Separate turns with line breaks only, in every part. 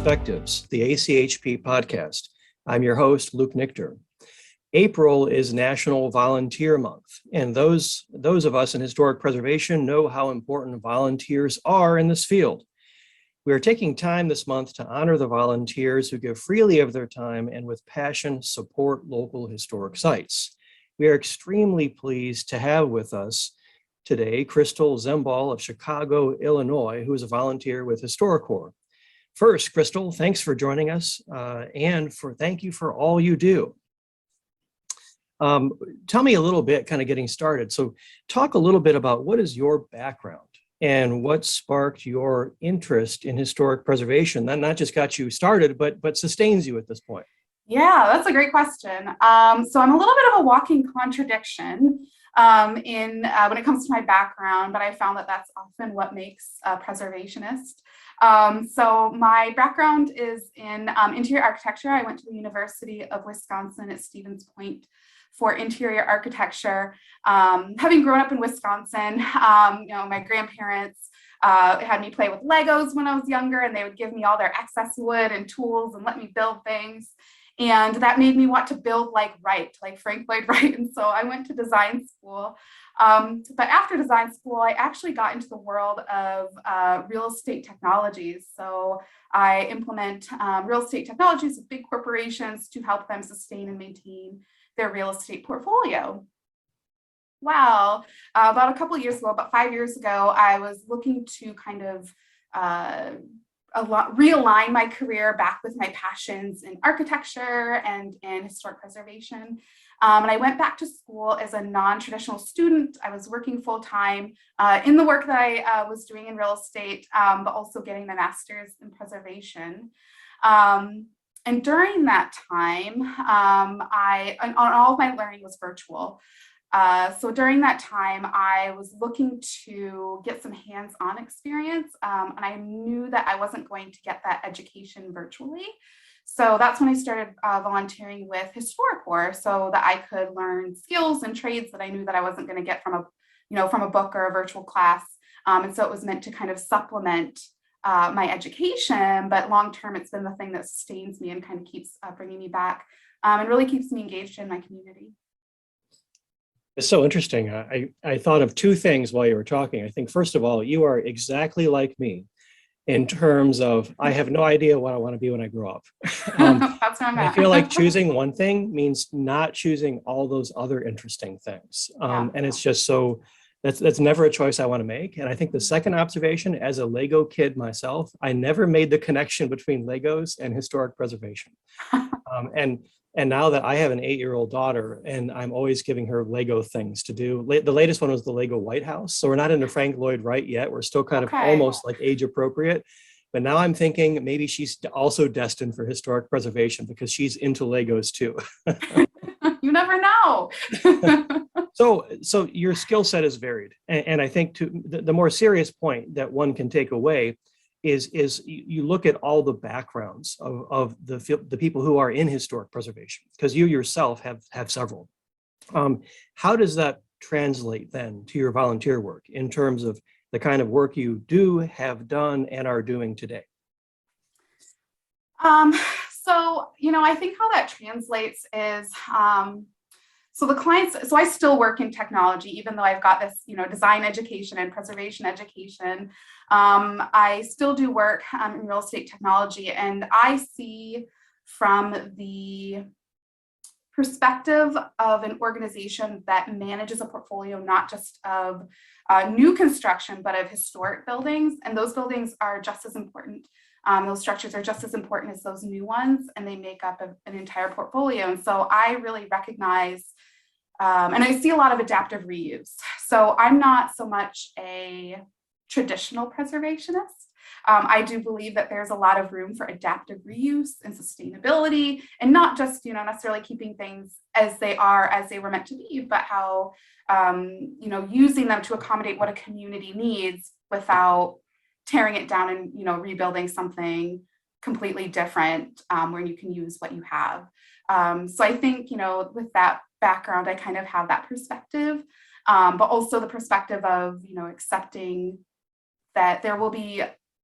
Perspectives, the ACHP podcast. I'm your host, Luke Nichter. April is National Volunteer Month, and those of us in historic preservation know how important volunteers are in this field. We are taking time this month to honor the volunteers who give freely of their time and with passion support local historic sites. We are extremely pleased to have with us today Crystal Zembal of Chicago, Illinois, who is a volunteer with HistoriCorps. First, Crystal, thanks for joining us, and thank you for all you do. Tell me a little bit, kind of getting started. So talk a little bit about what is your background and what sparked your interest in historic preservation that not just got you started, but sustains you at this point.
Yeah, that's a great question. So I'm a little bit of a walking contradiction when it comes to my background, but I found that that's often what makes a preservationist. So my background is in interior architecture. I went to the University of Wisconsin at Stevens Point for interior architecture. Having grown up in Wisconsin, my grandparents had me play with Legos when I was younger, and they would give me all their excess wood and tools and let me build things. And that made me want to build like Frank Lloyd Wright. And so I went to design school. But after design school, I actually got into the world of real estate technologies. So I implement real estate technologies with big corporations to help them sustain and maintain their real estate portfolio. Well, about a couple of years ago, about 5 years ago, I was looking to kind of realign my career back with my passions in architecture and in historic preservation. And I went back to school as a non-traditional student. I was working full-time in the work that I was doing in real estate, but also getting my master's in preservation. And during that time, all of my learning was virtual. So during that time, I was looking to get some hands-on experience, and I knew that I wasn't going to get that education virtually. So that's when I started volunteering with HistoriCorps, so that I could learn skills and trades that I knew that I wasn't going to get from a book or a virtual class. And so it was meant to kind of supplement my education, but long-term, it's been the thing that sustains me and kind of keeps bringing me back and really keeps me engaged in my community.
It's so interesting. I thought of two things while you were talking. I think, first of all, you are exactly like me in terms of I have no idea what I want to be when I grow up.
That's where I'm at.
I feel like choosing one thing means not choosing all those other interesting things. And it's just so, that's never a choice I want to make. And I think the second observation, as a Lego kid myself, I never made the connection between Legos and historic preservation. And now that I have an 8-year-old daughter and I'm always giving her Lego things to do, the latest one was the Lego White House. So we're not into Frank Lloyd Wright yet. We're still kind of almost like age appropriate. But now I'm thinking maybe she's also destined for historic preservation because she's into Legos too.
You never know.
So your skill set is varied. And I think the more serious point that one can take away is you look at all the backgrounds of the people who are in historic preservation, because you yourself have several. How does that translate then to your volunteer work in terms of the kind of work you do, have done, and are doing today?
So I think how that translates is so the clients, so I still work in technology, even though I've got this, design education and preservation education. I still do work in real estate technology, and I see from the perspective of an organization that manages a portfolio, not just of new construction, but of historic buildings. And those buildings are just as important. Those structures are just as important as those new ones, and they make up an entire portfolio. And so I really recognize, and I see a lot of adaptive reuse. So I'm not so much a traditional preservationist. I do believe that there's a lot of room for adaptive reuse and sustainability, and not just necessarily keeping things as they were meant to be, but how using them to accommodate what a community needs without tearing it down and rebuilding something completely different where you can use what you have. So I think with that background, I kind of have that perspective, but also the perspective of accepting that there will be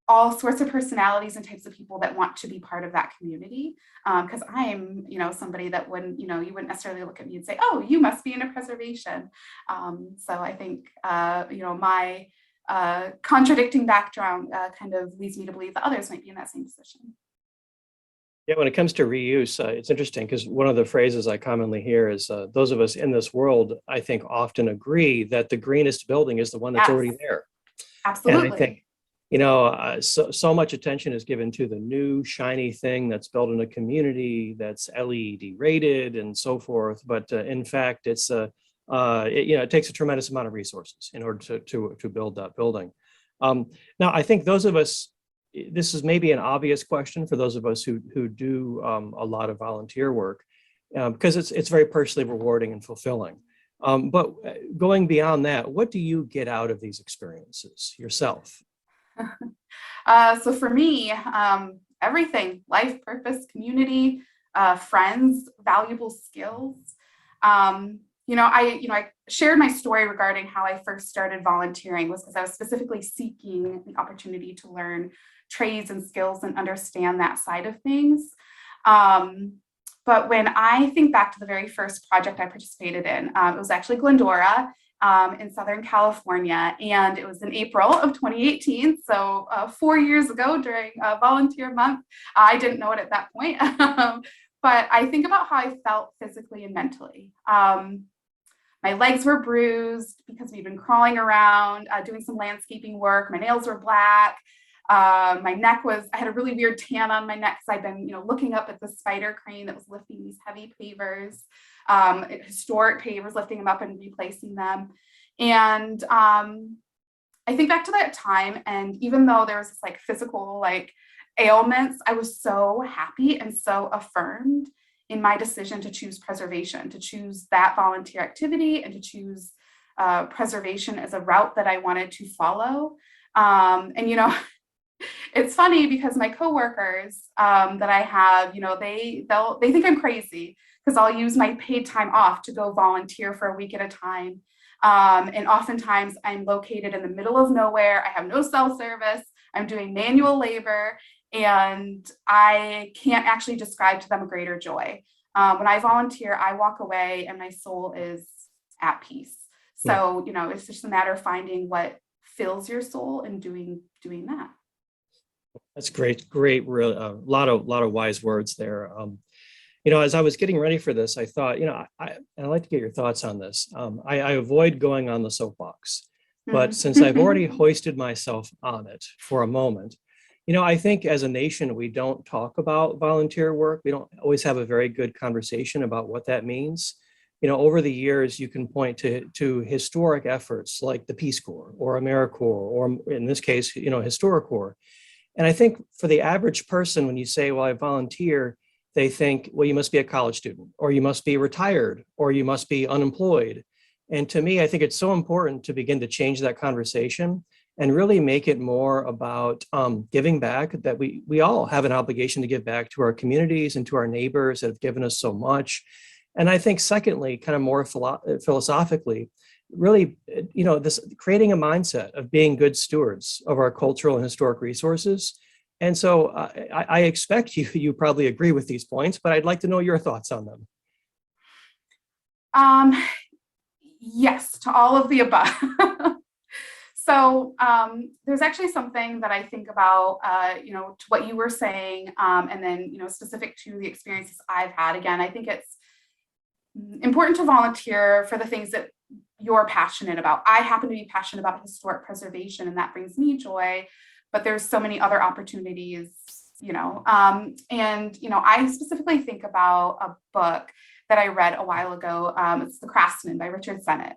all sorts of personalities and types of people that want to be part of that community. Because I'm, somebody that wouldn't, you wouldn't necessarily look at me and say, oh, you must be into preservation. So I think, my contradicting background kind of leads me to believe that others might be in that same position.
Yeah, when it comes to reuse, it's interesting because one of the phrases I commonly hear is those of us in this world, I think, often agree that the greenest building is the one that's
Yes,
already there. And I
absolutely.
think, so much attention is given to the new shiny thing that's built in a community that's LED rated and so forth. But in fact, it takes a tremendous amount of resources in order to build that building. Now, I think those of us, this is maybe an obvious question for those of us who do a lot of volunteer work, because it's very personally rewarding and fulfilling. But going beyond that, what do you get out of these experiences yourself?
So for me, everything: life, purpose, community, friends, valuable skills. I shared my story regarding how I first started volunteering was because I was specifically seeking the opportunity to learn trades and skills and understand that side of things. But when I think back to the very first project I participated in, it was actually Glendora in Southern California, and it was in April of 2018. So 4 years ago during volunteer month. I didn't know it at that point, but I think about how I felt physically and mentally. My legs were bruised because we'd been crawling around, doing some landscaping work. My nails were black. My neck I had a really weird tan on my neck because I'd been, looking up at the spider crane that was lifting these heavy pavers, historic pavers, lifting them up and replacing them. And I think back to that time, and even though there was this physical ailments, I was so happy and so affirmed in my decision to choose preservation, to choose that volunteer activity, and to choose preservation as a route that I wanted to follow. It's funny because my coworkers that I have, they think I'm crazy because I'll use my paid time off to go volunteer for a week at a time. And oftentimes I'm located in the middle of nowhere. I have no cell service. I'm doing manual labor, and I can't actually describe to them a greater joy. When I volunteer, I walk away and my soul is at peace. So, it's just a matter of finding what fills your soul and doing that.
That's great, really, a lot of wise words there. As I was getting ready for this, I thought, I'd like to get your thoughts on this. I avoid going on the soapbox, but since I've already hoisted myself on it for a moment, I think as a nation, we don't talk about volunteer work. We don't always have a very good conversation about what that means. Over the years, you can point to historic efforts like the Peace Corps or AmeriCorps, or in this case, HistoriCorps. And I think for the average person, when you say, well, I volunteer, they think, well, you must be a college student, or you must be retired, or you must be unemployed. And to me, I think it's so important to begin to change that conversation and really make it more about giving back, that we all have an obligation to give back to our communities and to our neighbors that have given us so much. And I think secondly, kind of more philosophically, really, this creating a mindset of being good stewards of our cultural and historic resources. And so I expect you probably agree with these points, but I'd like to know your thoughts on them.
Yes, to all of the above. So there's actually something that I think about, to what you were saying, and then, specific to the experiences I've had. Again, I think it's important to volunteer for the things that you're passionate about. I happen to be passionate about historic preservation, and that brings me joy, but there's so many other opportunities, I specifically think about a book that I read a while ago. It's The Craftsman by Richard Sennett.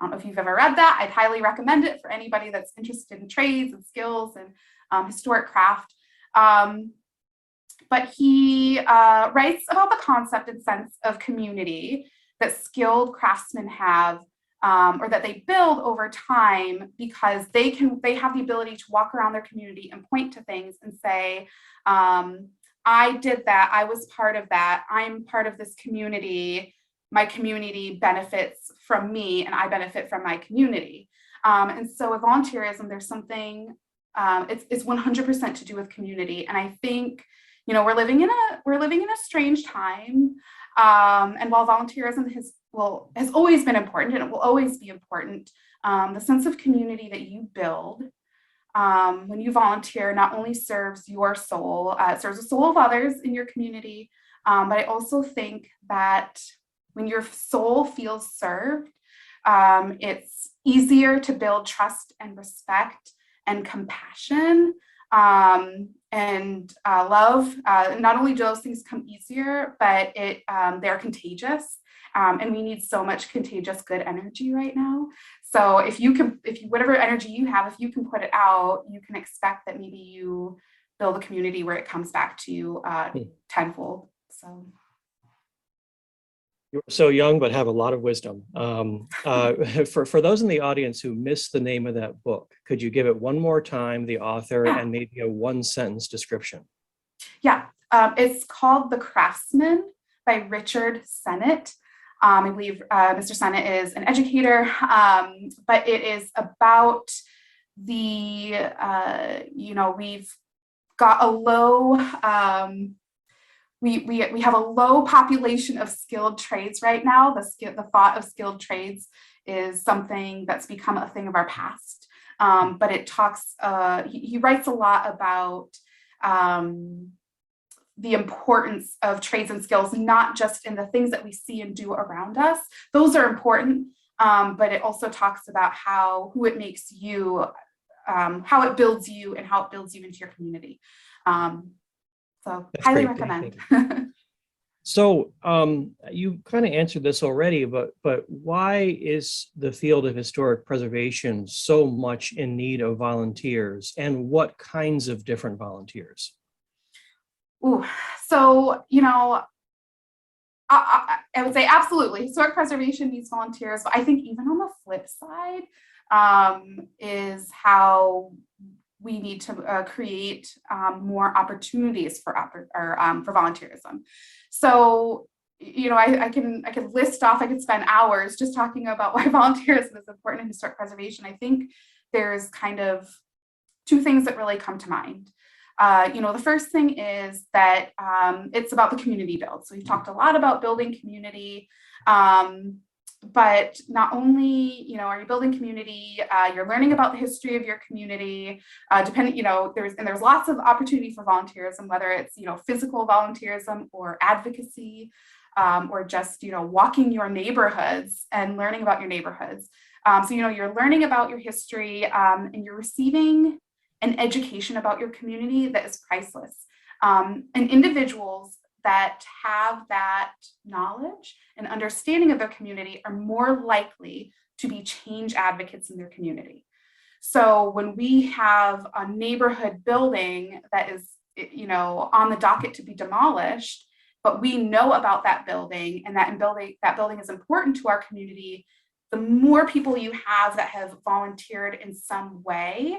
I don't know if you've ever read that. I'd highly recommend it for anybody that's interested in trades and skills and historic craft. But he writes about the concept and sense of community that skilled craftsmen have, or that they build over time, because they have the ability to walk around their community and point to things and say, I did that, I was part of that, I'm part of this community, my community benefits from me and I benefit from my community. And so with volunteerism, there's something It's 100% to do with community. And I think, we're living in a strange time. And while volunteerism has always been important, and it will always be important, the sense of community that you build when you volunteer not only serves your soul, it serves the soul of others in your community, but I also think that when your soul feels served, it's easier to build trust and respect and compassion and love. Not only do those things come easier, but they're contagious. And we need so much contagious good energy right now. So if whatever energy you have, if you can put it out, you can expect that maybe you build a community where it comes back to you tenfold. So.
You're so young, but have a lot of wisdom. For those in the audience who missed the name of that book, could you give it one more time, the author, and maybe a one-sentence description?
Yeah, it's called The Craftsman by Richard Sennett. I believe Mr. Sennett is an educator, but it is about we've got a low, we have a low population of skilled trades right now. The thought of skilled trades is something that's become a thing of our past. But it talks, he writes a lot about the importance of trades and skills, not just in the things that we see and do around us. Those are important, but it also talks about who it makes you, how it builds you and how it builds you into your community. So
That's
highly
great.
recommend.
So you kind of answered this already, but why is the field of historic preservation so much in need of volunteers, and what kinds of different volunteers?
Ooh, so, I would say absolutely historic preservation needs volunteers, but I think even on the flip side is how we need to create more opportunities for volunteerism. So, I could list off, I could spend hours just talking about why volunteerism is important in historic preservation. I think there's kind of two things that really come to mind. The first thing is that it's about the community build. So we've talked a lot about building community, but not only, are you building community, you're learning about the history of your community, there's lots of opportunity for volunteerism, whether it's, physical volunteerism or advocacy, or just, walking your neighborhoods and learning about your neighborhoods. So, you're learning about your history and you're receiving an education about your community that is priceless. And individuals that have that knowledge and understanding of their community are more likely to be change advocates in their community. So when we have a neighborhood building that is, on the docket to be demolished, but we know about that building and that building is important to our community, the more people you have that have volunteered in some way,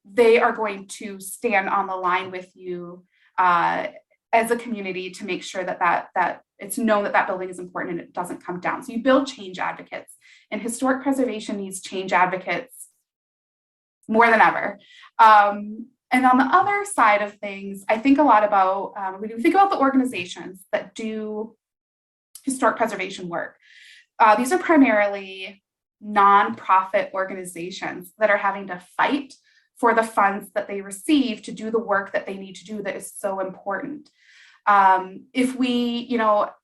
they are going to stand on the line with you as a community to make sure that it's known that building is important and it doesn't come down. So you build change advocates, and historic preservation needs change advocates more than ever. And on the other side of things, I think a lot about, when you think about the organizations that do historic preservation work, these are primarily nonprofit organizations that are having to fight for the funds that they receive to do the work that they need to do that is so important. If we,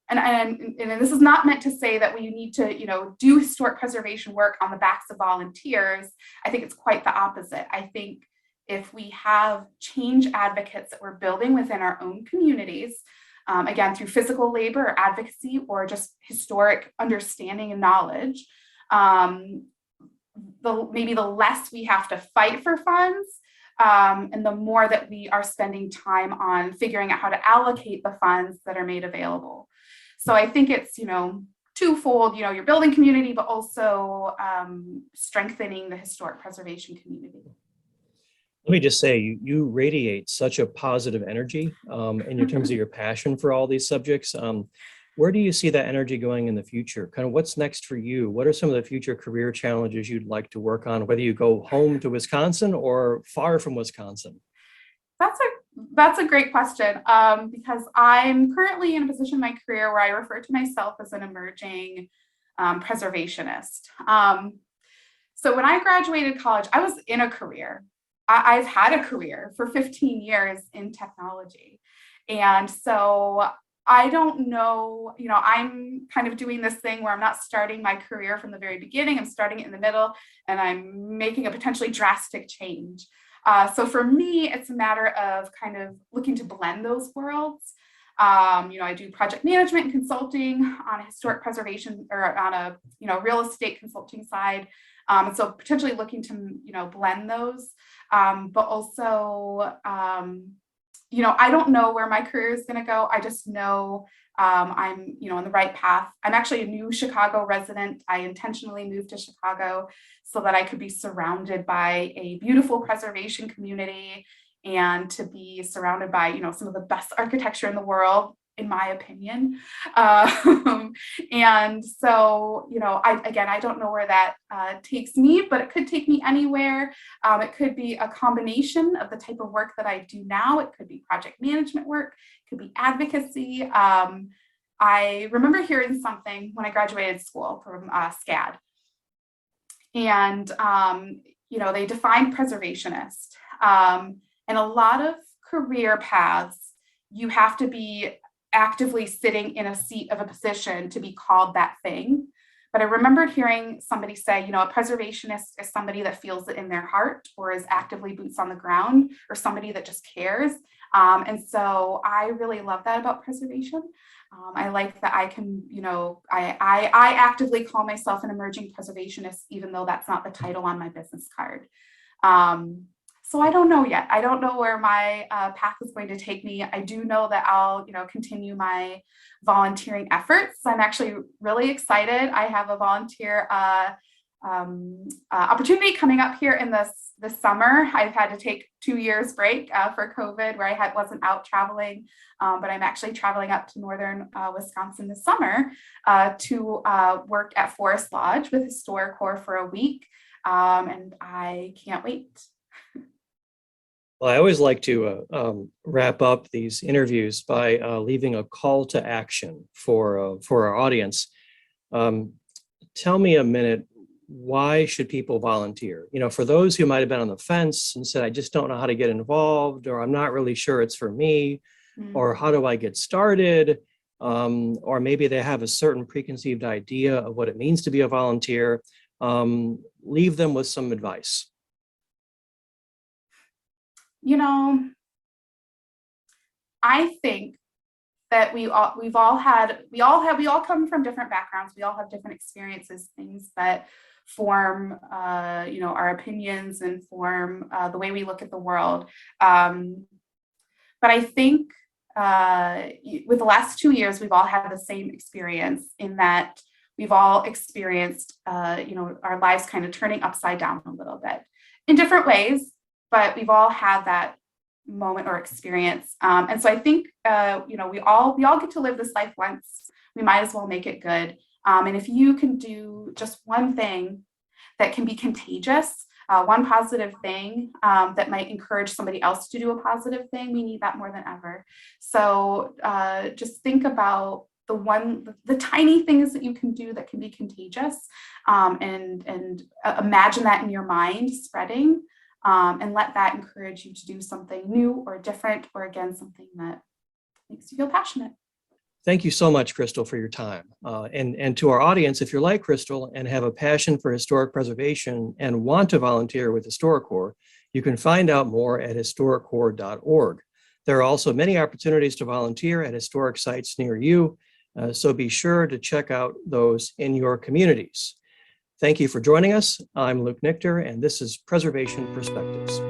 and this is not meant to say that we need to, do historic preservation work on the backs of volunteers. I think it's quite the opposite. I think if we have change advocates that we're building within our own communities, again, through physical labor or advocacy or just historic understanding and knowledge, maybe the less we have to fight for funds, and the more that we are spending time on figuring out how to allocate the funds that are made available. So I think it's, twofold, you're building community, but also strengthening the historic preservation community.
Let me just say, you radiate such a positive energy in your terms of your passion for all these subjects. Where do you see that energy going in the future? Kind of what's next for you? What are some of the future career challenges you'd like to work on, whether you go home to Wisconsin or far from Wisconsin?
That's a great question, because I'm currently in a position in my career where I refer to myself as an emerging preservationist. So when I graduated college, I was in a career. I've had a career for 15 years in technology. And so I don't know, I'm kind of doing this thing where I'm not starting my career from the very beginning, I'm starting it in the middle, and I'm making a potentially drastic change. So for me, it's a matter of kind of looking to blend those worlds. I do project management and consulting on a historic preservation or on a, real estate consulting side. And so potentially looking to, blend those, but also, I don't know where my career is going to go. I just know I'm, on the right path. I'm actually a new Chicago resident. I intentionally moved to Chicago so that I could be surrounded by a beautiful preservation community and to be surrounded by, some of the best architecture in the world, in my opinion. And so, I don't know where that takes me, but it could take me anywhere. It could be a combination of the type of work that I do now. It could be project management work, it could be advocacy. I remember hearing something when I graduated school from SCAD. And, they defined preservationist. And a lot of career paths, you have to be actively sitting in a seat of a position to be called that thing. But I remembered hearing somebody say, a preservationist is somebody that feels it in their heart or is actively boots on the ground or somebody that just cares. And so I really love that about preservation. I like that I can, I actively call myself an emerging preservationist, even though that's not the title on my business card. So I don't know yet. I don't know where my path is going to take me. I do know that I'll, continue my volunteering efforts. I'm actually really excited. I have a volunteer opportunity coming up here in this summer. I've had to take 2 years break for COVID, where I wasn't out traveling, but I'm actually traveling up to northern Wisconsin this summer to work at Forest Lodge with HistoriCorps for a week, and I can't wait.
Well, I always like to wrap up these interviews by leaving a call to action for our audience. Tell me a minute, why should people volunteer? For those who might have been on the fence and said, I just don't know how to get involved, or I'm not really sure it's for me, or how do I get started? Or maybe they have a certain preconceived idea of what it means to be a volunteer. Leave them with some advice.
I think that we all come from different backgrounds. We all have different experiences, things that form, our opinions and form the way we look at the world. But I think with the last 2 years, we've all had the same experience in that we've all experienced, our lives kind of turning upside down a little bit in different ways. But we've all had that moment or experience. And so I think, we all get to live this life once. We might as well make it good. And if you can do just one thing that can be contagious, one positive thing that might encourage somebody else to do a positive thing, we need that more than ever. So just think about the tiny things that you can do that can be contagious, and imagine that in your mind spreading. And let that encourage you to do something new or different, or again, something that makes you feel passionate.
Thank you so much, Crystal, for your time. And to our audience, if you're like Crystal and have a passion for historic preservation and want to volunteer with HistoriCorps, you can find out more at historiccorps.org. There are also many opportunities to volunteer at historic sites near you, so be sure to check out those in your communities. Thank you for joining us. I'm Luke Nichter, and this is Preservation Perspectives.